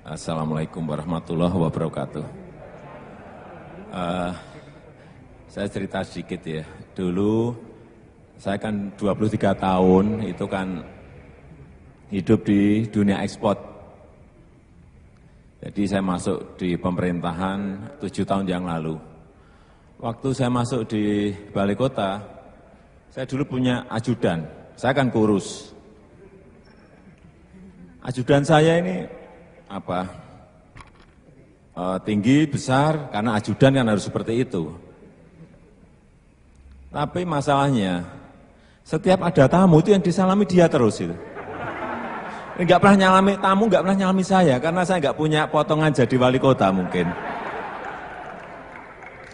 Assalamualaikum warahmatullahi wabarakatuh. Saya cerita sedikit ya. Dulu saya kan 23 tahun itu kan hidup di dunia ekspor. Jadi saya masuk di pemerintahan 7 tahun yang lalu. Waktu saya masuk di balai kota, saya dulu punya ajudan. Saya kan kurus. Ajudan saya ini tinggi, besar, karena ajudan kan harus seperti itu. Tapi masalahnya, setiap ada tamu itu yang disalami dia terus itu. Enggak pernah nyalami tamu, enggak pernah nyalami saya, karena saya enggak punya potongan jadi wali kota mungkin.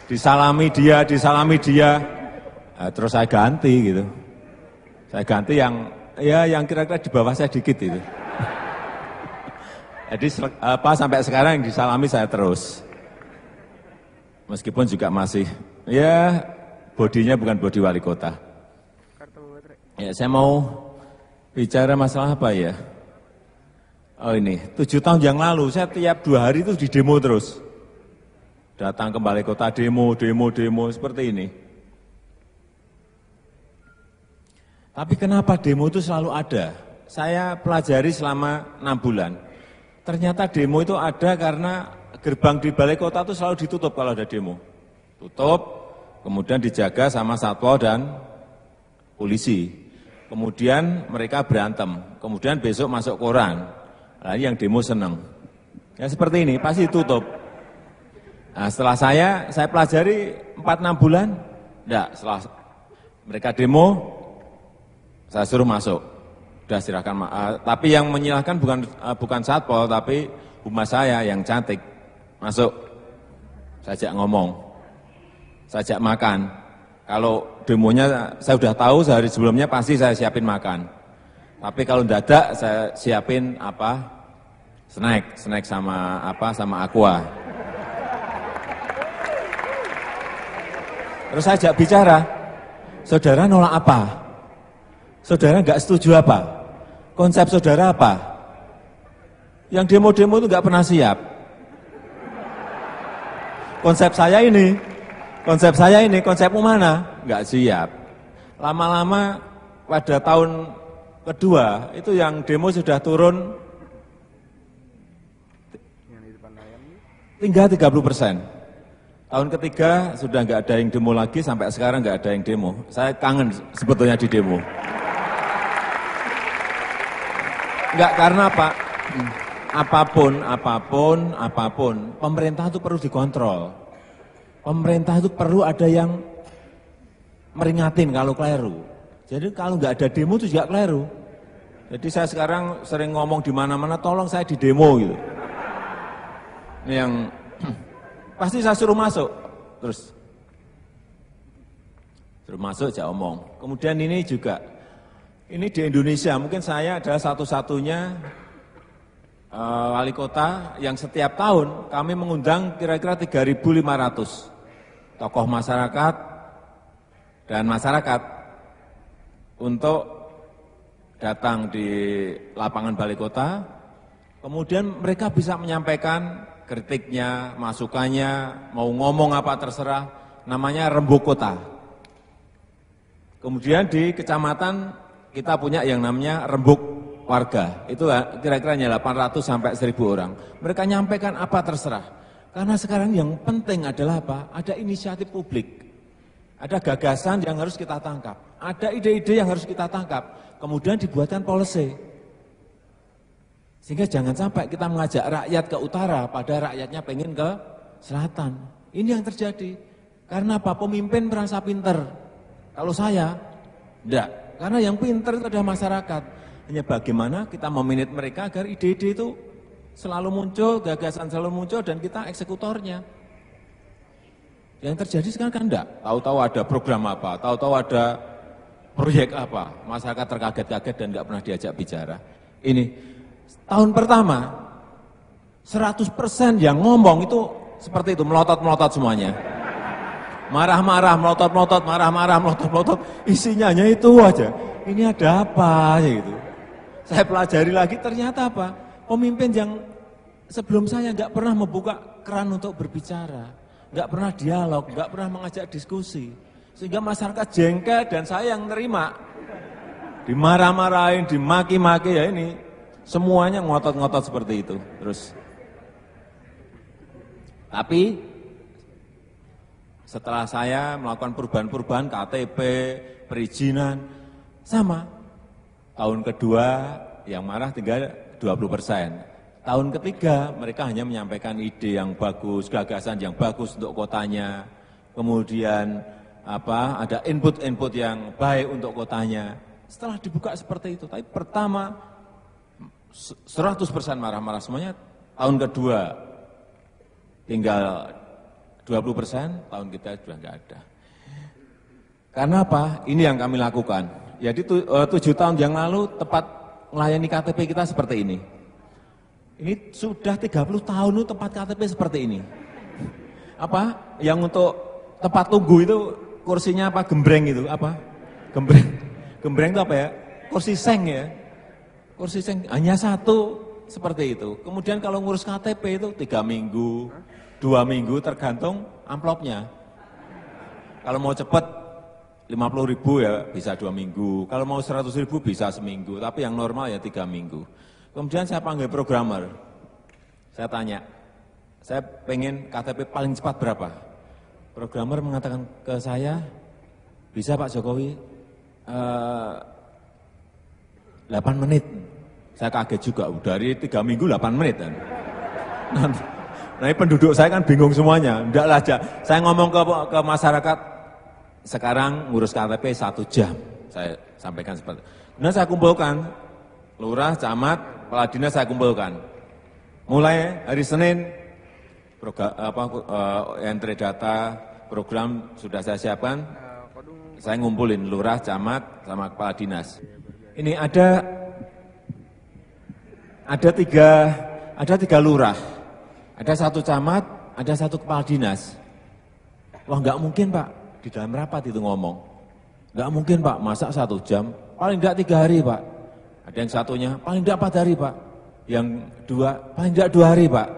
Disalami dia, terus saya ganti gitu. Saya ganti yang kira-kira di bawah saya dikit itu. Jadi sampai sekarang yang disalami saya terus. Meskipun juga masih, bodinya bukan bodi wali kota. Ya, saya mau bicara masalah apa ya? Oh ini, 7 tahun yang lalu saya tiap 2 hari itu di demo terus. Datang ke balai kota demo seperti ini. Tapi kenapa demo itu selalu ada? Saya pelajari selama 6 bulan. Ternyata demo itu ada karena gerbang di balai kota itu selalu ditutup kalau ada demo. Tutup, kemudian dijaga sama satpol dan polisi. Kemudian mereka berantem, kemudian besok masuk koran. Nah, yang demo senang. Ya seperti ini, pasti tutup. Nah, setelah saya pelajari 4-6 bulan, setelah mereka demo, saya suruh masuk. Sudah silakan, tapi yang menyilahkan bukan satpol, tapi humas saya yang cantik. Masuk, saya ajak ngomong, saya ajak makan. Kalau demonya saya sudah tahu sehari sebelumnya pasti saya siapin makan. Tapi kalau dadak saya siapin snack sama aqua. Terus saya ajak bicara, saudara nolak apa? Saudara nggak setuju apa? Konsep saudara apa? Yang demo-demo itu nggak pernah siap. Konsep saya ini, konsepmu mana? Nggak siap. Lama-lama pada tahun kedua, itu yang demo sudah turun tinggal 30%. Tahun ketiga sudah nggak ada yang demo lagi, sampai sekarang nggak ada yang demo. Saya kangen sebetulnya di demo. Enggak, karena apa? Apapun, pemerintah itu perlu dikontrol. Pemerintah itu perlu ada yang meringatin kalau keliru. Jadi kalau nggak ada demo itu juga keliru. Jadi saya sekarang sering ngomong di mana-mana, tolong saya di demo gitu. Ini yang pasti saya suruh masuk, terus suruh masuk saya omong. Kemudian ini juga, ini di Indonesia, mungkin saya adalah satu-satunya wali kota yang setiap tahun kami mengundang kira-kira 3.500 tokoh masyarakat dan masyarakat untuk datang di lapangan balai kota. Kemudian mereka bisa menyampaikan kritiknya, masukannya, mau ngomong apa terserah, namanya rembuk kota. Kemudian di kecamatan kita punya yang namanya rembuk warga, itu kira-kira 800 sampai 1.000 orang. Mereka nyampaikan apa terserah. Karena sekarang yang penting adalah apa? Ada inisiatif publik. Ada gagasan yang harus kita tangkap. Ada ide-ide yang harus kita tangkap. Kemudian dibuatkan policy. Sehingga jangan sampai kita mengajak rakyat ke utara, pada rakyatnya pengen ke selatan. Ini yang terjadi. Karena apa? Pemimpin merasa pinter. Kalau saya, enggak. Karena yang pinter itu adalah masyarakat. Hanya bagaimana kita memanage mereka agar ide-ide itu selalu muncul, gagasan selalu muncul, dan kita eksekutornya. Yang terjadi sekarang kan enggak. Tahu-tahu ada program apa, tahu-tahu ada proyek apa. Masyarakat terkaget-kaget dan enggak pernah diajak bicara. Ini tahun pertama, 100% yang ngomong itu seperti itu, melotot-melotot semuanya. Marah-marah, melotot-melotot, marah-marah, melotot-melotot, isinya hanya itu aja. Ini ada apa gitu. Saya pelajari lagi, ternyata apa? Pemimpin yang sebelum saya nggak pernah membuka keran untuk berbicara, nggak pernah dialog, nggak pernah mengajak diskusi. Sehingga masyarakat jengkel dan saya yang nerima. Dimarah-marahin, dimaki-maki, ya ini. Semuanya ngotot-ngotot seperti itu. Terus. Tapi setelah saya melakukan perubahan-perubahan KTP, perizinan, sama. Tahun kedua yang marah tinggal 20%. Tahun ketiga mereka hanya menyampaikan ide yang bagus, gagasan yang bagus untuk kotanya. Kemudian ada input-input yang baik untuk kotanya. Setelah dibuka seperti itu, tapi pertama 100% marah-marah semuanya. Tahun kedua tinggal 20%, tahun kita sudah enggak ada. Karena apa? Ini yang kami lakukan. Jadi 7 tahun yang lalu tepat melayani KTP kita seperti ini. Ini sudah 30 tahun itu tempat KTP seperti ini. Yang untuk tempat tunggu itu kursinya gembreng itu, Gembreng. Gembreng itu ya? Kursi seng ya. Kursi seng hanya satu seperti itu. Kemudian kalau ngurus KTP itu 3 minggu, 2 minggu tergantung amplopnya. Kalau mau cepat 50.000 ya bisa 2 minggu. Kalau mau 100.000 bisa seminggu. Tapi yang normal ya 3 minggu. Kemudian saya panggil programmer. Saya tanya, saya pengen KTP paling cepat berapa? Programmer mengatakan ke saya, bisa Pak Jokowi 8 menit. Saya kaget juga, dari 3 minggu 8 menit. Nah ini penduduk saya kan bingung semuanya. Enggak aja. Saya ngomong ke masyarakat, sekarang ngurus KTP 1 jam. Saya sampaikan seperti itu. Kemudian saya kumpulkan, lurah, camat, kepala dinas saya kumpulkan. Mulai hari Senin, entry data, program sudah saya siapkan. Saya ngumpulin lurah, camat, sama kepala dinas. Ini ada 3 lurah, ada 1 camat, ada 1 kepala dinas. Wah nggak mungkin Pak, di dalam rapat itu ngomong. Nggak mungkin Pak, masa 1 jam, paling nggak 3 hari Pak. Ada yang satunya, paling nggak 4 hari Pak. Yang 2, paling nggak 2 hari Pak.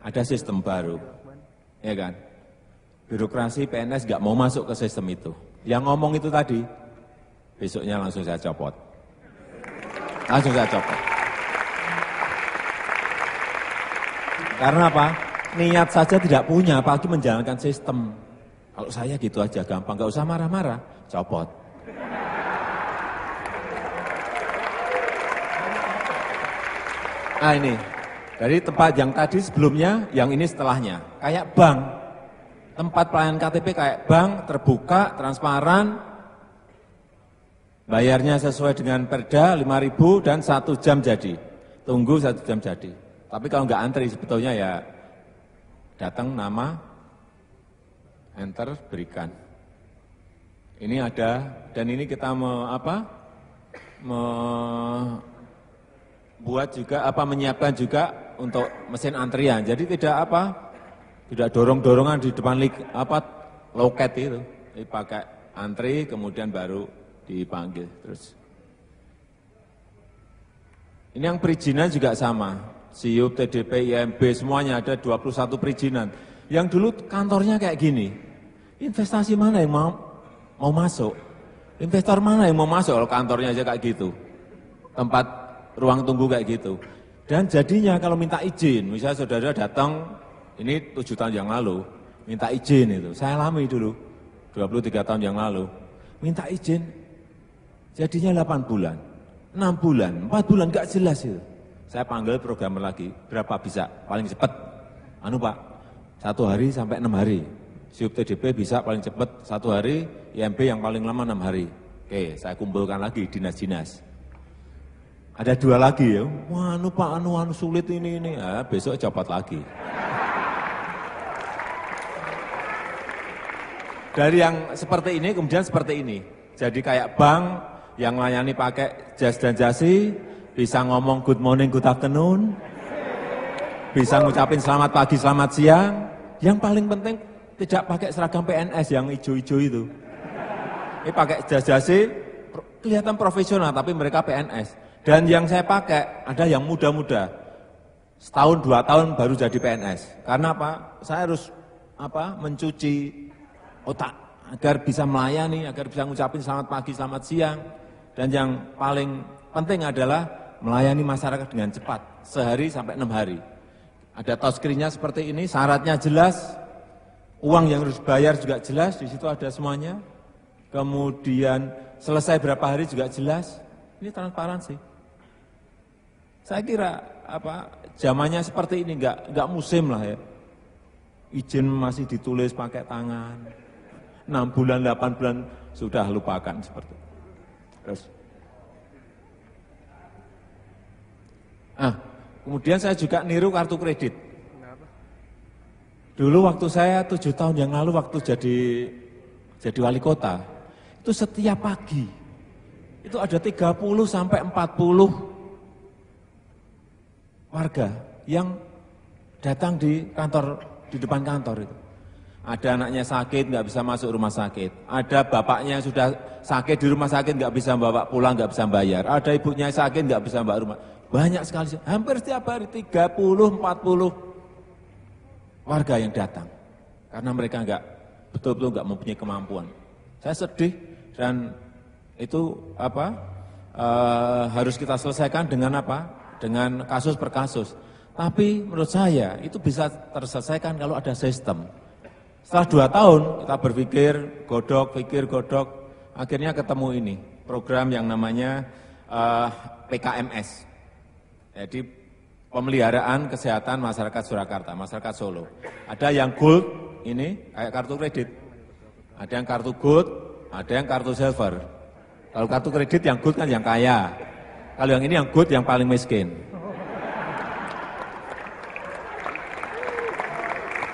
Ada sistem baru, ya kan? Birokrasi PNS nggak mau masuk ke sistem itu. Yang ngomong itu tadi, besoknya langsung saya copot. Langsung saya copot. Karena apa? Niat saja tidak punya, apalagi menjalankan sistem. Kalau saya gitu aja gampang, nggak usah marah-marah, copot. Nah ini, dari tempat yang tadi sebelumnya, yang ini setelahnya. Kayak bank, tempat pelayanan KTP kayak bank, terbuka, transparan, bayarnya sesuai dengan perda 5.000 dan 1 jam jadi. Tunggu 1 jam jadi. Tapi kalau nggak antri sebetulnya ya datang nama, enter, berikan. Ini ada, dan ini kita menyiapkan juga untuk mesin antrian. Jadi tidak dorong-dorongan di depan loket itu. Jadi pakai antri, kemudian baru dipanggil terus. Ini yang perizinan juga sama. SIUP, TDP, IMB, semuanya ada 21 perizinan. Yang dulu kantornya kayak gini. Investasi mana yang mau masuk? Investor mana yang mau masuk kalau kantornya aja kayak gitu? Tempat ruang tunggu kayak gitu. Dan jadinya kalau minta izin, misalnya saudara datang, ini 7 tahun yang lalu, minta izin itu. Saya alami dulu, 23 tahun yang lalu. Minta izin, jadinya 8 bulan, 6 bulan, 4 bulan, gak jelas itu. Saya panggil programmer lagi, berapa bisa, paling cepat. Pak, 1 hari sampai 6 hari. SIUP TDP bisa paling cepat 1 hari, IMB yang paling lama 6 hari. Oke, saya kumpulkan lagi dinas-dinas. Ada 2 lagi ya, wah Pak, sulit ini. Ya, besok copot lagi. Dari yang seperti ini, kemudian seperti ini. Jadi kayak bank yang layani pakai jas dan jasi, bisa ngomong good morning, good afternoon, bisa ngucapin selamat pagi, selamat siang. Yang paling penting tidak pakai seragam PNS yang hijau-hijau itu. Ini pakai jas jasi, kelihatan profesional, tapi mereka PNS. Dan yang saya pakai ada yang muda-muda, setahun 2 tahun baru jadi PNS. Karena apa? Saya harus mencuci otak agar bisa melayani, agar bisa ngucapin selamat pagi, selamat siang, dan yang paling penting adalah melayani masyarakat dengan cepat, sehari sampai 6 hari. Ada touchscreen-nya seperti ini, syaratnya jelas, uang yang harus bayar juga jelas, di situ ada semuanya. Kemudian selesai berapa hari juga jelas. Ini transparansi. Saya kira zamannya seperti ini enggak musim lah ya. Izin masih ditulis pakai tangan. 6 bulan, 8 bulan sudah lupakan seperti itu. Terus. Kemudian saya juga niru kartu kredit. Dulu waktu saya 7 tahun yang lalu waktu jadi wali kota, itu setiap pagi itu ada 30 sampai 40 warga yang datang di depan kantor itu. Ada anaknya sakit, nggak bisa masuk rumah sakit. Ada bapaknya sudah sakit di rumah sakit, nggak bisa bawa pulang, nggak bisa bayar. Ada ibunya sakit, nggak bisa bawa rumah. Banyak sekali, hampir setiap hari 30-40 warga yang datang. Karena mereka betul-betul nggak mempunyai kemampuan. Saya sedih dan itu harus kita selesaikan dengan dengan kasus per kasus. Tapi menurut saya itu bisa terselesaikan kalau ada sistem. Setelah 2 tahun kita berpikir, godok, akhirnya ketemu ini, program yang namanya PKMS. Jadi pemeliharaan kesehatan masyarakat Surakarta, masyarakat Solo. Ada yang gold, ini kayak kartu kredit. Ada yang kartu gold, ada yang kartu silver. Kalau kartu kredit yang gold kan yang kaya. Kalau yang ini yang gold yang paling miskin.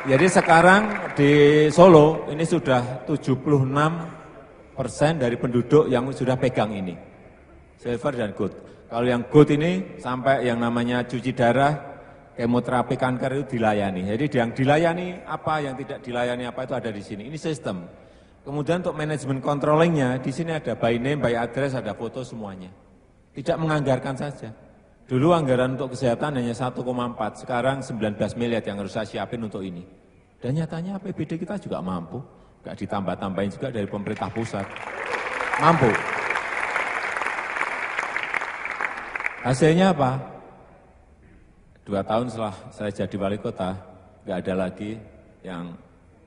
Jadi sekarang di Solo ini sudah 76% dari penduduk yang sudah pegang ini. Silver dan gold. Kalau yang gold ini sampai yang namanya cuci darah, kemoterapi kanker itu dilayani. Jadi yang dilayani apa, yang tidak dilayani apa itu ada di sini. Ini sistem. Kemudian untuk manajemen controllingnya, di sini ada by name, by address, ada foto semuanya. Tidak menganggarkan saja. Dulu anggaran untuk kesehatan hanya 1,4, sekarang 19 miliar yang harus saya siapin untuk ini. Dan nyatanya APBD kita juga mampu. Enggak ditambah-tambahin juga dari pemerintah pusat. Mampu. Hasilnya apa? 2 tahun setelah saya jadi wali kota, enggak ada lagi yang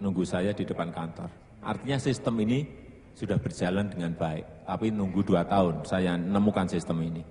nunggu saya di depan kantor. Artinya sistem ini sudah berjalan dengan baik. Tapi nunggu 2 tahun saya menemukan sistem ini.